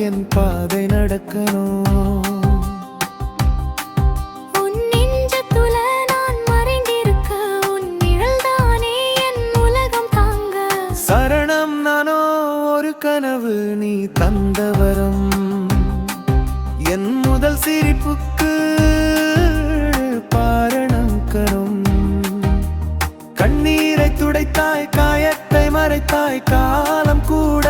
என் பாதை நடக்கணும். உன் நெஞ்சத்துல நான் மறைந்திருக்க உன் நிழல்தானே என் உலகம் தாங்க. சரணம் நானோ ஒரு கனவு நீ தந்த வரம். என் முதல் சிரிப்புக்கு பாரணம் கரும். கண்ணீரை துடைத்தாய், காயத்தை மறைத்தாய், காலம் கூட